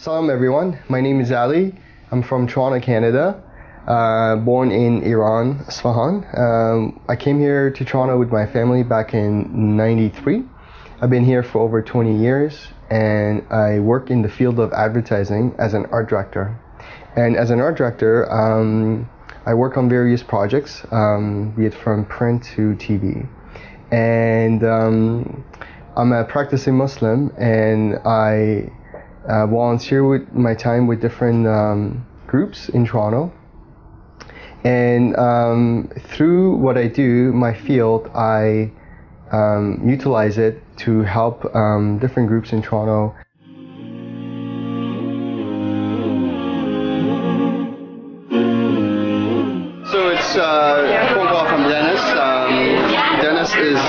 Salam everyone, my name is Ali. I'm from Toronto, Canada. Born in Iran, Isfahan. I came here to Toronto with my family back in '93. I've been here for over 20 years and I work in the field of advertising as an art director. And as an art director, I work on various projects, be it from print to TV. And I'm a practicing Muslim and I volunteer with my time with different groups in Toronto. And through what I do, my field, I utilize it to help different groups in Toronto. So it's a phone call from Dennis. Dennis is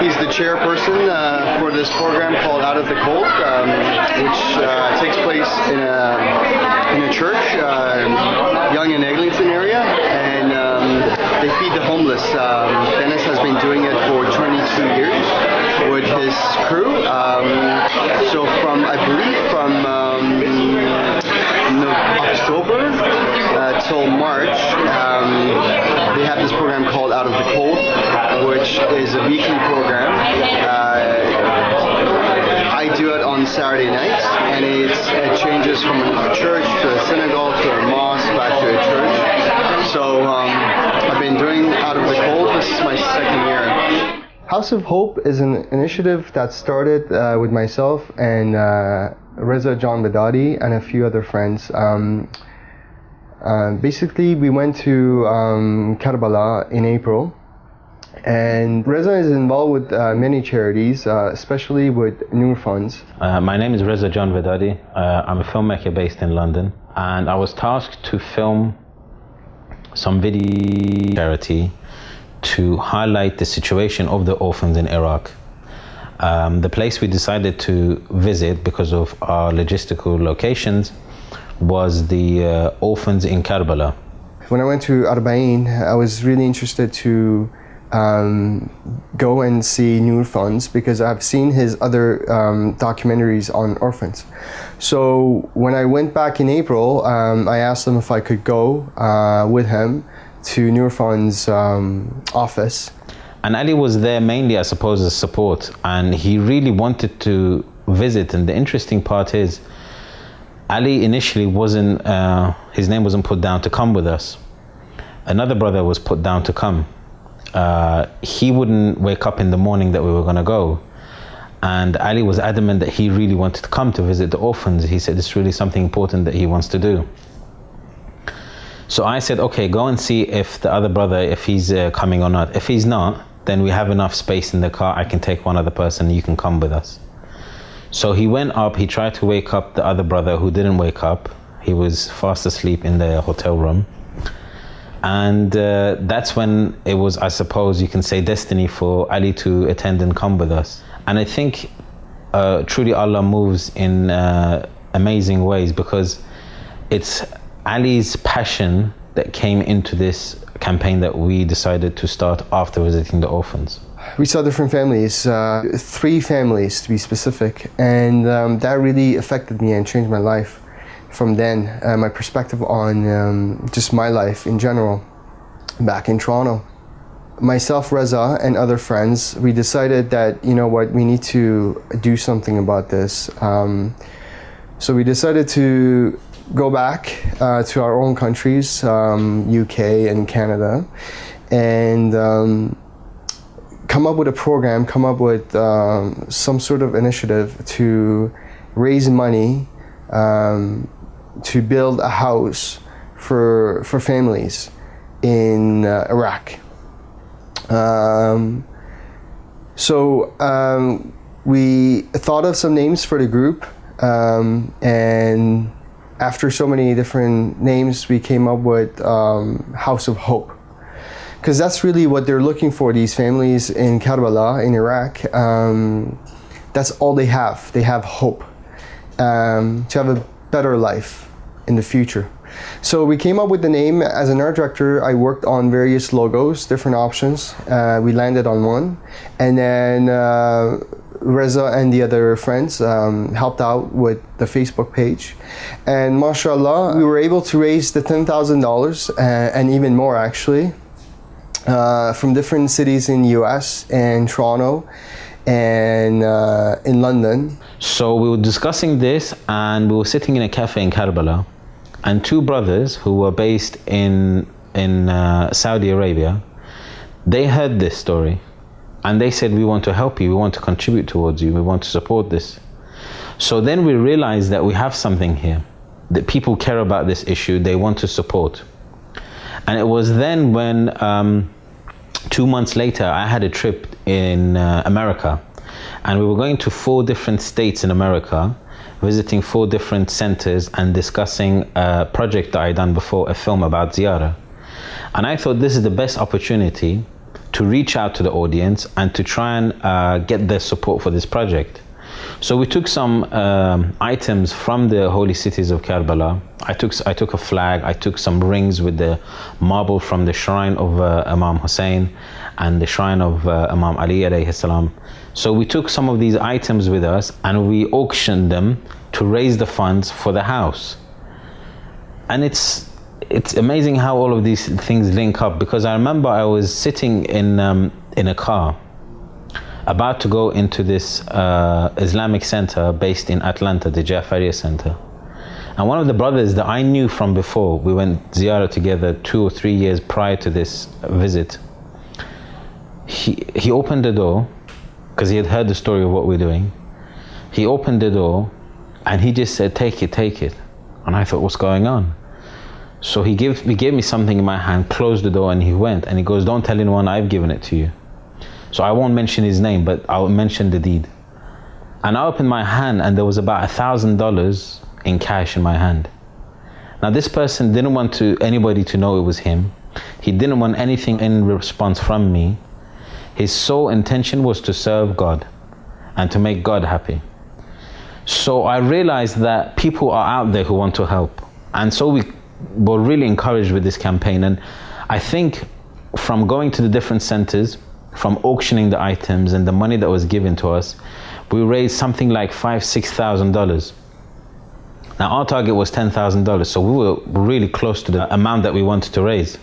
he's the chairperson for this program called Out of the Cold, which takes place in a church, Yonge and Eglinton area, and they feed the homeless. Dennis has been doing it for 22 years with his crew. So I believe from October till March, they have this program called Out of the Cold, which is a weekly program. I do it on Saturday nights, and it changes from a church to a synagogue to a mosque back to a church. So I've been doing Out of the Cold. This is my second year. House of Hope is an initiative that started with myself and Reza John Vedaddi and a few other friends. Basically, we went to Karbala in April, and Reza is involved with many charities, especially with Noor Funds. My name is Reza John Vedaddi. I'm a filmmaker based in London, and I was tasked to film some video charity to highlight the situation of the orphans in Iraq. The place we decided to visit because of our logistical locations was the orphans in Karbala. When I went to Arba'in, I was really interested to go and see Noor Funds because I've seen his other documentaries on orphans. So when I went back in April, I asked him if I could go with him to Noor Funds' office. And Ali was there mainly, I suppose, as support, and he really wanted to visit. And the interesting part is, Ali initially wasn't, his name wasn't put down to come with us. Another brother was put down to come. He wouldn't wake up in the morning that we were going to go. And Ali was adamant that he really wanted to come to visit the orphans. He said it's really something important that he wants to do. So I said, okay, go and see if the other brother, if he's coming or not. If he's not, then we have enough space in the car. I can take one other person, you can come with us. So he went up, he tried to wake up the other brother who didn't wake up. He was fast asleep in the hotel room. And that's when it was, I suppose you can say, destiny for Ali to attend and come with us. And I think truly Allah moves in amazing ways, because it's Ali's passion that came into this campaign that we decided to start after visiting the orphans. We saw different families, 3 families to be specific, and that really affected me and changed my life from then, my perspective on just my life in general back in Toronto. Myself, Reza, and other friends, we decided that, you know what, we need to do something about this. So we decided to go back to our own countries, UK and Canada, and come up with a program, come up with some sort of initiative to raise money to build a house for families in Iraq. So we thought of some names for the group, and after so many different names, we came up with House of Hope. Because that's really what they're looking for, these families in Karbala, in Iraq. That's all they have. They have hope to have a better life in the future. So we came up with the name. As an art director, I worked on various logos, different options. We landed on one. And then Reza and the other friends helped out with the Facebook page, and mashallah, we were able to raise the $10,000 and even more actually from different cities in the US and Toronto and in London. So we were discussing this, and we were sitting in a cafe in Karbala, and two brothers who were based in Saudi Arabia, they heard this story, and they said, we want to help you, we want to contribute towards you, we want to support this. So then we realized that we have something here, that people care about this issue, they want to support. And it was then when 2 months later, I had a trip in America, and we were going to 4 different states in America, visiting 4 different centers and discussing a project that I'd done before, a film about ziyarah. And I thought this is the best opportunity to reach out to the audience and to try and get their support for this project. So we took some items from the holy cities of Karbala. I took a flag, I took some rings with the marble from the shrine of Imam Hussein and the shrine of Imam Ali alayhi salam. So we took some of these items with us and we auctioned them to raise the funds for the house. And it's amazing how all of these things link up, because I remember I was sitting in a car about to go into this Islamic center based in Atlanta, the Jafariya Center. And one of the brothers that I knew from before, we went ziyarah together 2 or 3 years prior to this visit, he opened the door, because he had heard the story of what we're doing. He opened the door and he just said, take it. And I thought, what's going on? So he gave me something in my hand, closed the door, and he went, and he goes, don't tell anyone I've given it to you. So I won't mention his name, but I'll mention the deed. And I opened my hand and there was about $1,000 in cash in my hand. Now this person didn't want anybody to know it was him. He didn't want anything in response from me. His sole intention was to serve God and to make God happy. So I realized that people are out there who want to help. And so we were really encouraged with this campaign. And I think from going to the different centers, from auctioning the items and the money that was given to us, we raised something like $5,000–6,000. Now our target was $10,000, so we were really close to the amount that we wanted to raise.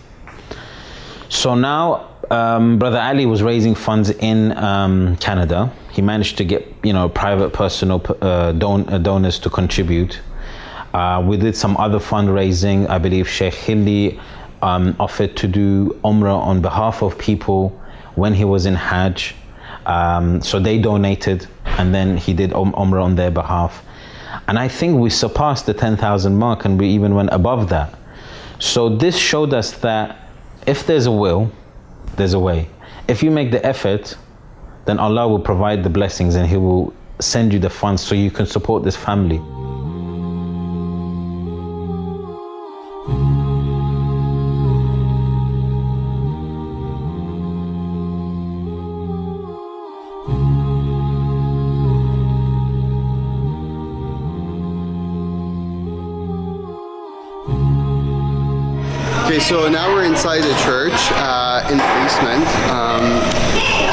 So now Brother Ali was raising funds in Canada. He managed to get private personal donors to contribute. We did some other fundraising. I believe Sheikh Hilli offered to do Umrah on behalf of people when he was in Hajj. So they donated, and then he did Umrah on their behalf. And I think we surpassed the 10,000 mark, and we even went above that. So this showed us that if there's a will, there's a way. If you make the effort, then Allah will provide the blessings and He will send you the funds so you can support this family. Okay, so now we're inside the church in the basement,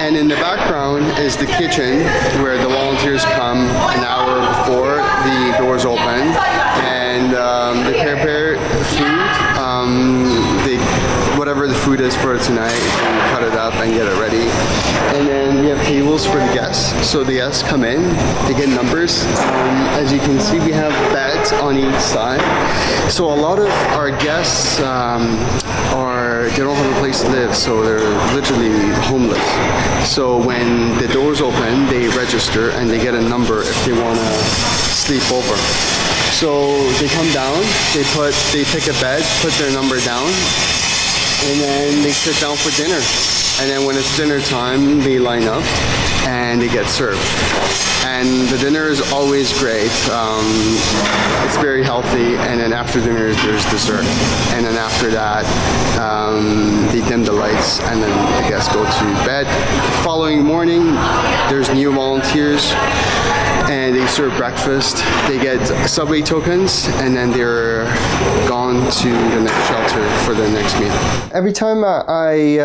and in the background is the kitchen where the volunteers come an hour before the doors open, and they prepare food. Whatever the food is for tonight, they cut it up and get it ready. And then we have tables for the guests. So the guests come in, they get numbers. As you can see, we have beds on each side. So a lot of our guests they don't have a place to live, so they're literally homeless. So when the doors open, they register and they get a number if they want to sleep over. So they come down, they pick a bed, put their number down, and then they sit down for dinner. And then when it's dinner time, they line up and they get served. And the dinner is always great. It's very healthy. And then after dinner, there's dessert. And then after that, they dim the lights and then the guests go to bed. The following morning, there's new volunteers and they serve breakfast. They get subway tokens, and then they're gone to the next shelter for the next meal. Every time I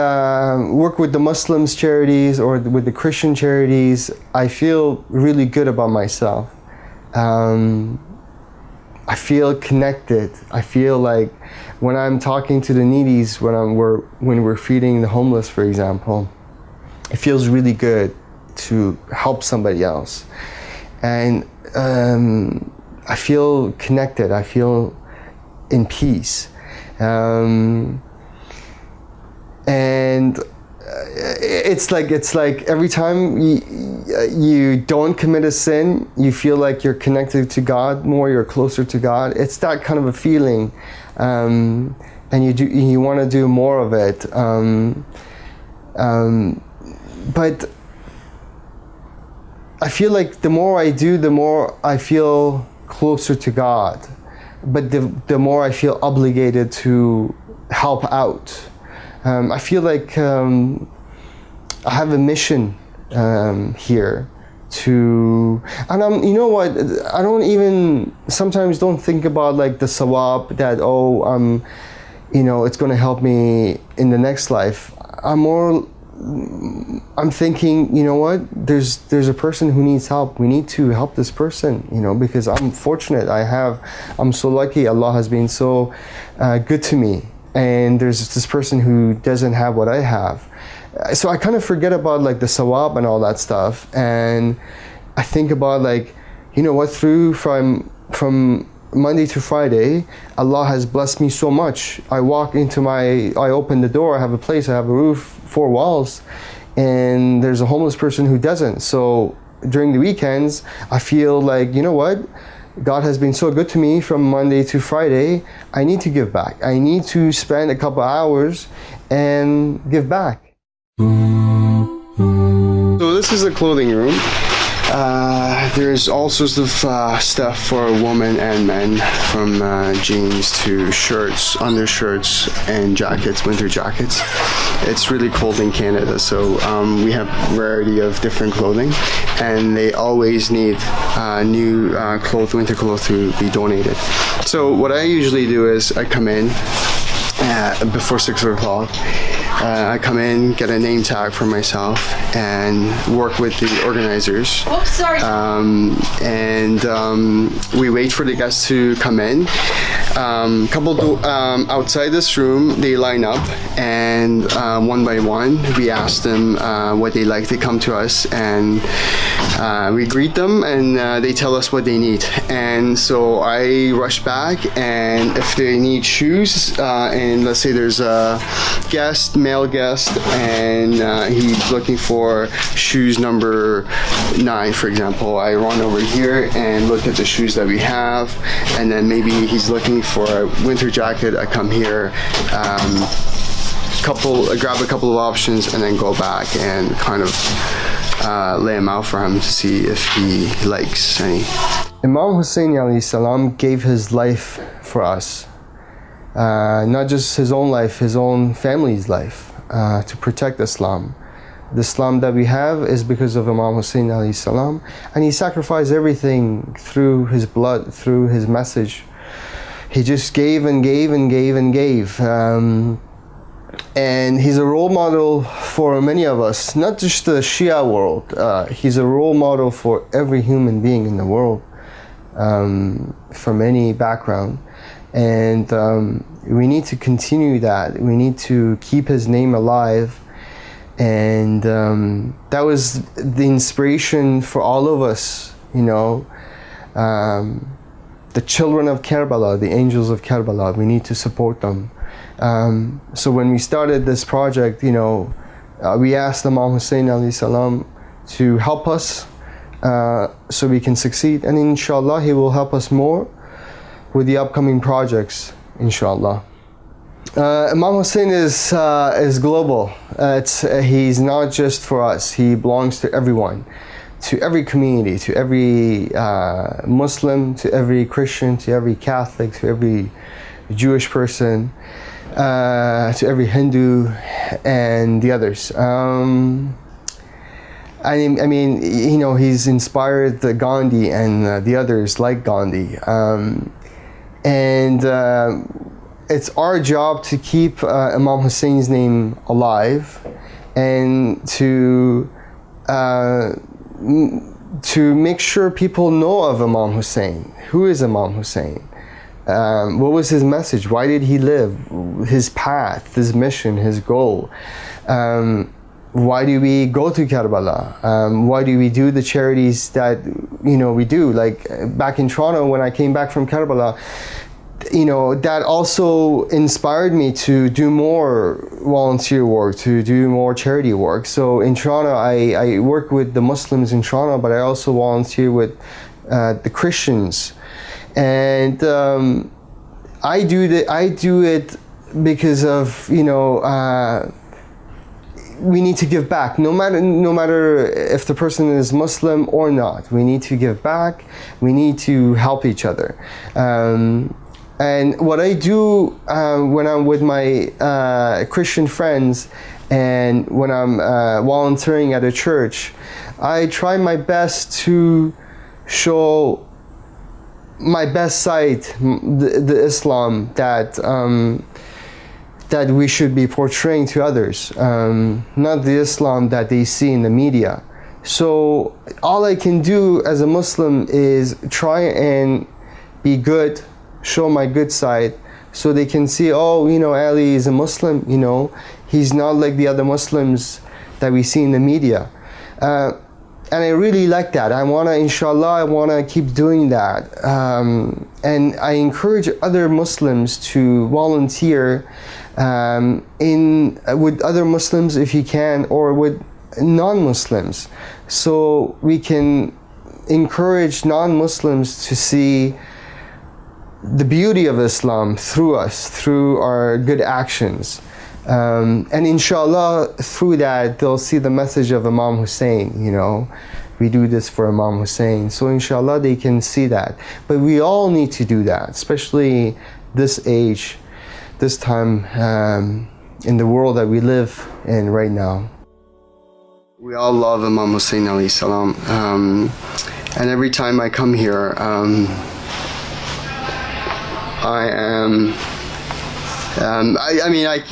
work with the Muslims charities or with the Christian charities, I feel really good about myself. I feel connected. I feel like when I'm talking to the needies, when we're feeding the homeless, for example, it feels really good to help somebody else. And I feel connected. I feel in peace. And it's like every time you don't commit a sin, you feel like you're connected to God more, you're closer to God. It's that kind of a feeling, and you want to do more of it. But I feel like the more I do, the more I feel closer to God. But the more I feel obligated to help out. I feel like I have a mission here and you know what, I don't even sometimes don't think about like the sawab that it's going to help me in the next life. I'm thinking, you know what, there's a person who needs help. We need to help this person, because I'm fortunate. I'm so lucky. Allah has been so good to me. And there's this person who doesn't have what I have. So I kind of forget about like the sawab and all that stuff. And I think about like, you know what, from Monday to Friday, Allah has blessed me so much. I open the door, I have a place, I have a roof, 4 walls, and there's a homeless person who doesn't. So during the weekends, I feel like, you know what, God has been so good to me from Monday to Friday. I need to give back. I need to spend a couple hours and give back. So this is the clothing room. There's all sorts of stuff for women and men, from jeans to shirts, undershirts, and jackets, winter jackets. It's really cold in Canada, so we have a variety of different clothing, and they always need new winter clothes to be donated. So what I usually do is I come in before 6 o'clock. I come in, get a name tag for myself, and work with the organizers. Oh, sorry. We wait for the guests to come in. Outside this room, they line up, and one by one, we ask them what they like. They come to us, and we greet them, and they tell us what they need. And so I rush back, and if they need shoes, and let's say there's a male guest, and he's looking for shoes number 9, for example, I run over here and look at the shoes that we have, and then maybe he's looking for a winter jacket. I come here, grab a couple of options, and then go back and kind of lay them out for him to see if he likes any. Imam Hussein alayhi salam gave his life for us. Not just his own life, his own family's life, to protect Islam. The Islam that we have is because of Imam Hussein alayhi salam, and he sacrificed everything through his blood, through his message. He just gave and gave and gave and gave. And he's a role model for many of us, not just the Shia world. He's a role model for every human being in the world, from any background. And we need to continue that. We need to keep his name alive. And that was the inspiration for all of us, the children of Karbala, the angels of Karbala. We need to support them. So when we started this project, we asked Imam Hussein alayhi salam to help us so we can succeed. And inshallah, he will help us more with the upcoming projects, inshallah. Imam Hussein is global. He's not just for us. He belongs to everyone, to every community, to every Muslim, to every Christian, to every Catholic, to every Jewish person, to every Hindu, and the others. I mean, he's inspired the Gandhi and the others like Gandhi. It's our job to keep Imam Hussein's name alive and to make sure people know of Imam Hussein. Who is Imam Hussein? What was his message? Why did he live? His path, his mission, his goal. Why do we go to Karbala? Why do we do the charities that we do? Like back in Toronto, when I came back from Karbala, that also inspired me to do more volunteer work, to do more charity work. So in Toronto, I work with the Muslims in Toronto, but I also volunteer with the Christians. And I do it because of we need to give back. No matter if the person is Muslim or not, we need to give back. We need to help each other. And what I do when I'm with my Christian friends and when I'm volunteering at a church, I try my best to show my best side, the Islam that we should be portraying to others, not the Islam that they see in the media. So all I can do as a Muslim is try and be good, show my good side, so they can see, Ali is a Muslim, he's not like the other Muslims that we see in the media. And I really like that. Inshallah, I want to keep doing that. And I encourage other Muslims to volunteer with other Muslims if you can, or with non-Muslims. So we can encourage non-Muslims to see the beauty of Islam through us, through our good actions. And inshallah, through that, they'll see the message of Imam Hussein, We do this for Imam Hussein. So inshallah, they can see that. But we all need to do that, especially this age, this time in the world that we live in right now. We all love Imam Hussein alayhi salam. And every time I come here,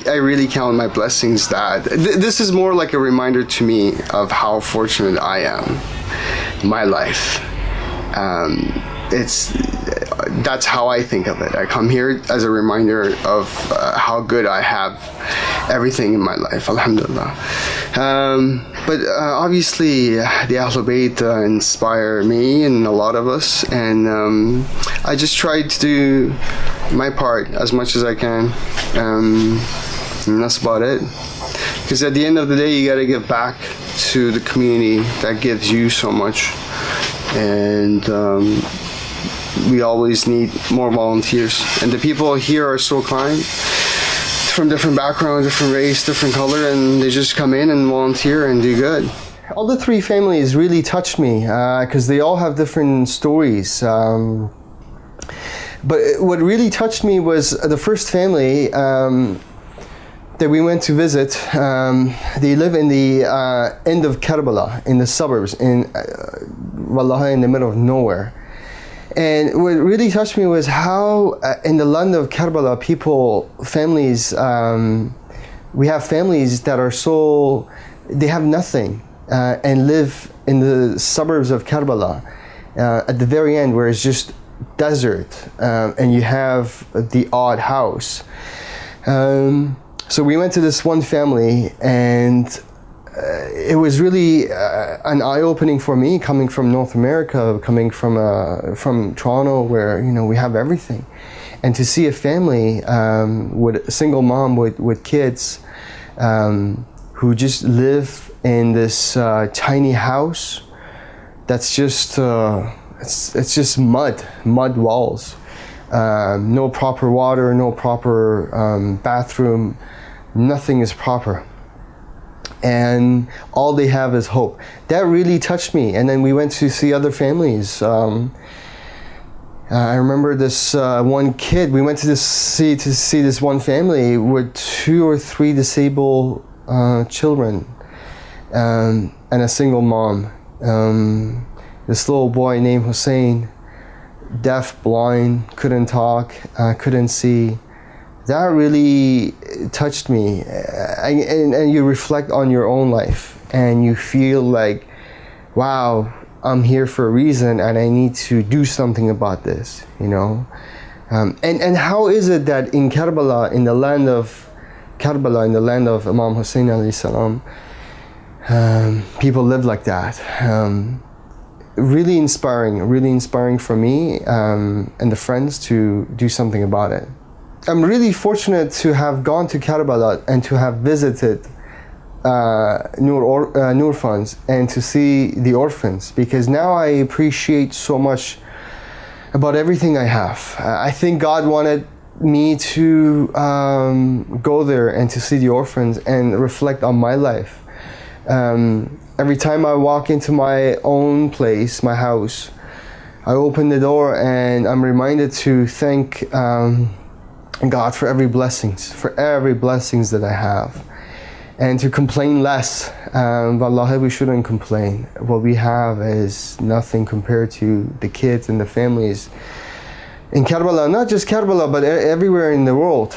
I really count my blessings that this is more like a reminder to me of how fortunate I am in my life. That's how I think of it. I come here as a reminder of how good I have everything in my life, alhamdulillah. But obviously the Ahlul Bayt inspire me and a lot of us, and I just try to do my part as much as I can, and that's about it. Because at the end of the day, you got to give back to the community that gives you so much, and we always need more volunteers. And the people here are so kind, from different backgrounds, different race, different color, and they just come in and volunteer and do good. All the three families really touched me because they all have different stories. But what really touched me was the first family that we went to visit. They live in the end of Karbala, in the suburbs, in the middle of nowhere. And what really touched me was how in the land of Karbala, families, we have families that are they have nothing and live in the suburbs of Karbala at the very end, where it's just desert and you have the odd house. So we went to this one family, and it was really an eye-opening for me, coming from North America, coming from Toronto, where we have everything, and to see a family with a single mom with kids who just live in this tiny house that's just it's just mud walls, no proper water, no proper bathroom, nothing is proper. And all they have is hope. That really touched me. And then we went to see other families. I remember this one kid. We went to see this one family with 2 or 3 disabled children, and a single mom. This little boy named Hussein, deaf, blind, couldn't talk, couldn't see. That really touched me. And you reflect on your own life and you feel like, wow, I'm here for a reason and I need to do something about this, you know. And how is it that in Karbala, in the land of Imam Hussein alayhi salam, people live like that? Really inspiring for me and the friends to do something about it. I'm really fortunate to have gone to Karbala and to have visited Noor funds and to see the orphans, because now I appreciate so much about everything I have. I think God wanted me to go there and to see the orphans and reflect on my life. Every time I walk into my own place, my house, I open the door and I'm reminded to thank God for every blessings that I have, and to complain less. Wallahi, we shouldn't complain. What we have is nothing compared to the kids and the families in Karbala, not just Karbala, but everywhere in the world.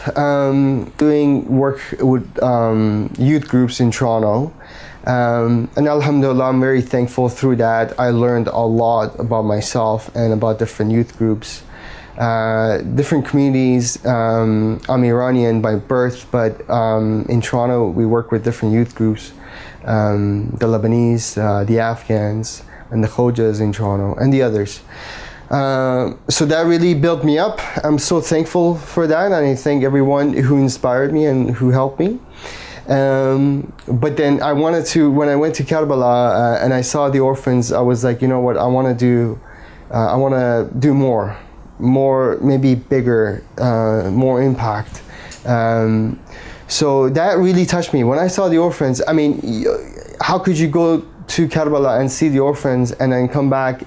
Doing work with youth groups in Toronto. And alhamdulillah, I'm very thankful through that. I learned a lot about myself and about different youth groups, different communities. I'm Iranian by birth, but in Toronto we work with different youth groups, the Lebanese, the Afghans, and the Khojas in Toronto, and the others. So that really built me up. I'm so thankful for that, and I thank everyone who inspired me and who helped me. But then I wanted to, when I went to Karbala and I saw the orphans, I was like, you know what, I want to do more, maybe bigger, more impact. So that really touched me. When I saw the orphans, I mean, how could you go to Karbala and see the orphans and then come back,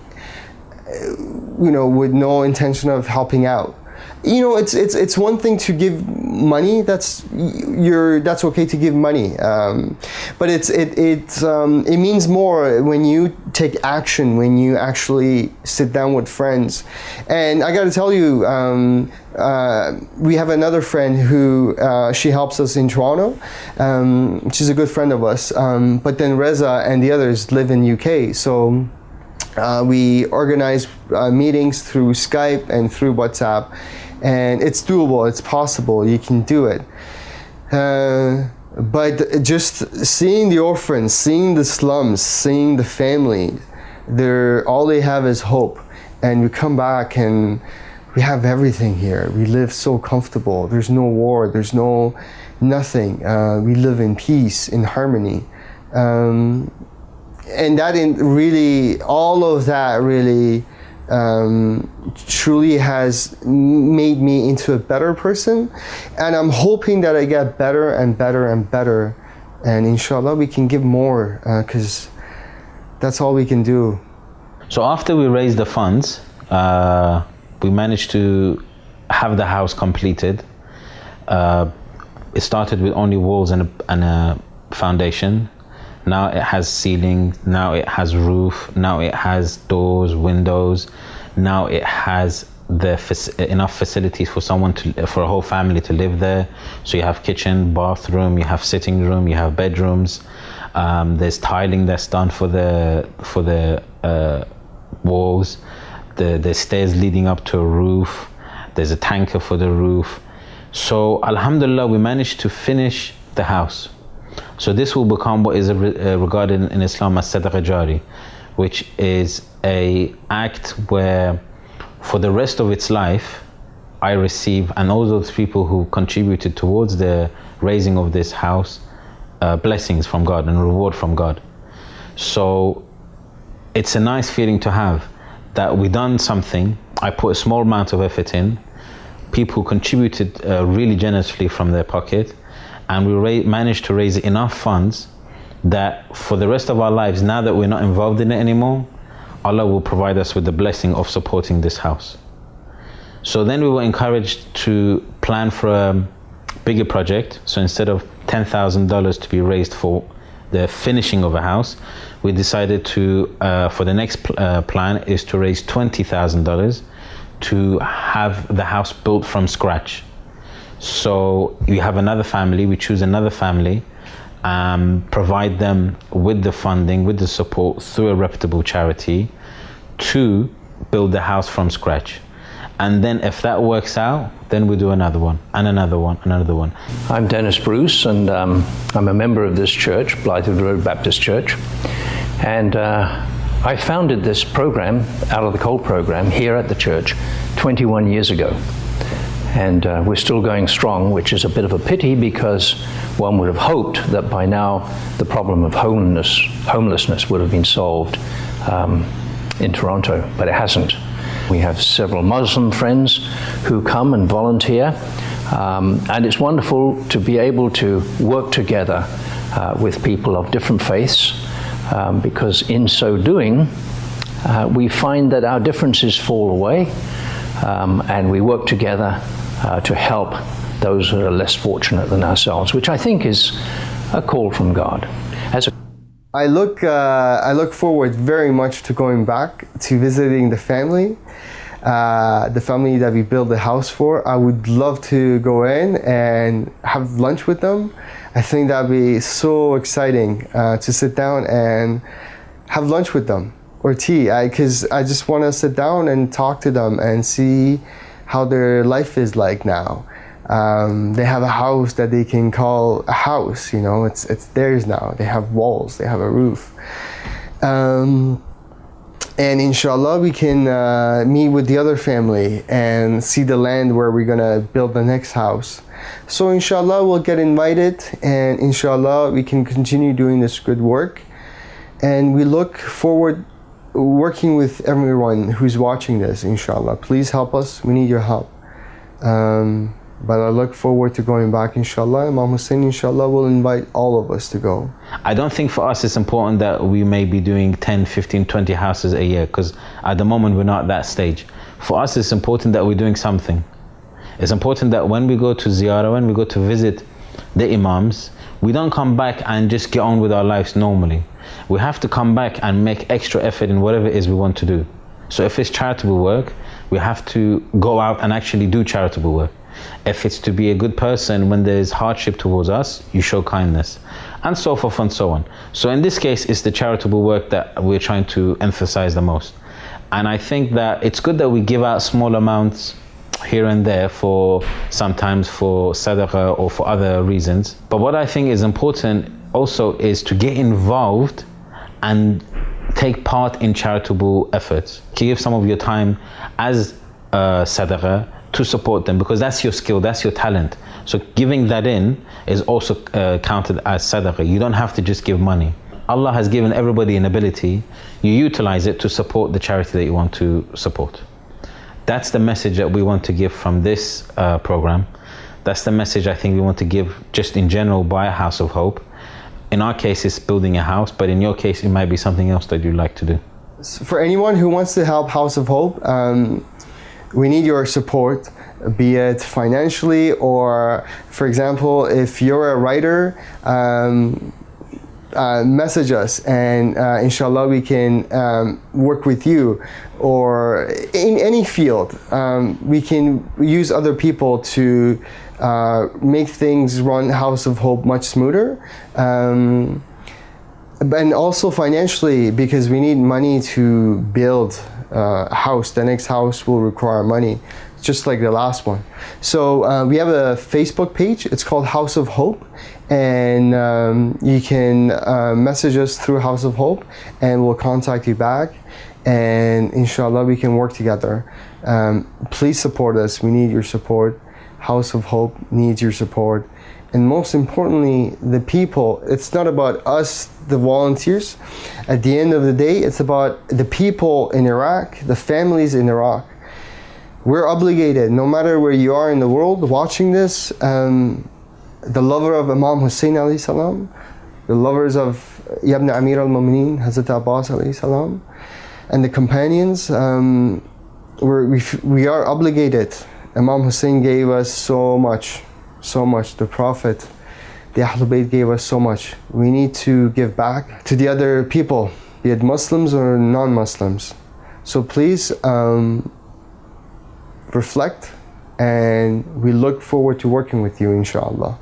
you know, with no intention of helping out? You know, it's one thing to give money. That's okay to give money, but it means more when you take action, when you actually sit down with friends. And I got to tell you, we have another friend who she helps us in Toronto. She's a good friend of us, but then Reza and the others live in UK, so we organize meetings through Skype and through WhatsApp. And it's doable, it's possible, you can do it. But just seeing the orphans, seeing the slums, seeing the family, all they have is hope. And we come back and we have everything here. We live so comfortable. There's no war, there's nothing. We live in peace, in harmony. And that all of that really truly has made me into a better person, and I'm hoping that I get better and better and better, and inshallah we can give more, because that's all we can do. So after we raised the funds, we managed to have the house completed. It started with only walls and a foundation. Now it has ceiling, now it has roof, now it has doors, windows, now it has enough facilities for for a whole family to live there. So you have kitchen, bathroom, you have sitting room, you have bedrooms. There's tiling that's done for the walls. There's stairs leading up to a roof. There's a tanker for the roof. So alhamdulillah, we managed to finish the house. So this will become what is regarded in Islam as sadaqa jari, which is a act where for the rest of its life I receive, and all those people who contributed towards the raising of this house, blessings from God and reward from God. So it's a nice feeling to have that we done something. I put a small amount of effort in, people contributed really generously from their pocket, and we managed to raise enough funds that for the rest of our lives, now that we're not involved in it anymore, Allah will provide us with the blessing of supporting this house. So then we were encouraged to plan for a bigger project. So instead of $10,000 to be raised for the finishing of a house, we decided to, for the next plan, is to raise $20,000 to have the house built from scratch. So you have another family, we choose another family, provide them with the funding, with the support through a reputable charity to build the house from scratch. And then if that works out, then we do another one, and another one, another one. I'm Dennis Bruce, and I'm a member of this church, Blythewood Road Baptist Church. And I founded this program, Out of the Cold program, here at the church 21 years ago. And we're still going strong, which is a bit of a pity because one would have hoped that by now the problem of homelessness would have been solved in Toronto, but it hasn't. We have several Muslim friends who come and volunteer, and it's wonderful to be able to work together with people of different faiths, because in so doing, we find that our differences fall away, and we work together to help those who are less fortunate than ourselves, which I think is a call from God. I look forward very much to going back to visiting the family that we built the house for. I would love to go in and have lunch with them. I think that'd be so exciting to sit down and have lunch with them, or tea, because I just want to sit down and talk to them and see how their life is like now. They have a house that they can call a house, you know, it's theirs now. They have walls, they have a roof. And inshallah, we can meet with the other family and see the land where we're gonna build the next house. So inshallah, we'll get invited, and inshallah, we can continue doing this good work. And we look forward working with everyone who's watching this, inshallah. Please help us, we need your help. But I look forward to going back, inshallah. Imam Hussein, inshallah, will invite all of us to go. I don't think for us it's important that we may be doing 10, 15, 20 houses a year, because at the moment we're not at that stage. For us it's important that we're doing something. It's important that when we go to ziyarah, when we go to visit the imams, we don't come back and just get on with our lives normally. We have to come back and make extra effort in whatever it is we want to do. So if it's charitable work, we have to go out and actually do charitable work. If it's to be a good person when there's hardship towards us, you show kindness, and so forth and so on. So in this case, it's the charitable work that we're trying to emphasize the most. And I think that it's good that we give out small amounts here and there for sometimes for sadaqah or for other reasons. But what I think is important also is to get involved and take part in charitable efforts. Give some of your time as sadaqah to support them, because that's your skill, that's your talent. So giving that in is also counted as sadaqah. You don't have to just give money. Allah has given everybody an ability. You utilize it to support the charity that you want to support. That's the message that we want to give from this program. That's the message I think we want to give just in general by House of Hope. In our case, it's building a house, but in your case, it might be something else that you'd like to do. So for anyone who wants to help House of Hope, we need your support, be it financially, or for example, if you're a writer, message us, and inshallah we can work with you, or in any field. We can use other people to make things run House of Hope much smoother. And also financially, because we need money to build a house. The next house will require money, just like the last one. So we have a Facebook page. It's called House of Hope, and you can message us through House of Hope, and we'll contact you back, and inshallah we can work together. Please support us. We need your support. House of Hope needs your support. And most importantly, the people. It's not about us, the volunteers. At the end of the day, it's about the people in Iraq, the families in Iraq. We're obligated, no matter where you are in the world watching this, the lover of Imam Hussein alayhi salam, the lovers of Ibn Amir al-Mu'mineen, Hazrat Abbas alayhi salam, and the companions, we are obligated. Imam Hussein gave us so much. The Prophet the Ahlul Bayt gave us so much. We need to give back to the other people, be it Muslims or non-Muslims. So please reflect, and we look forward to working with you, inshallah.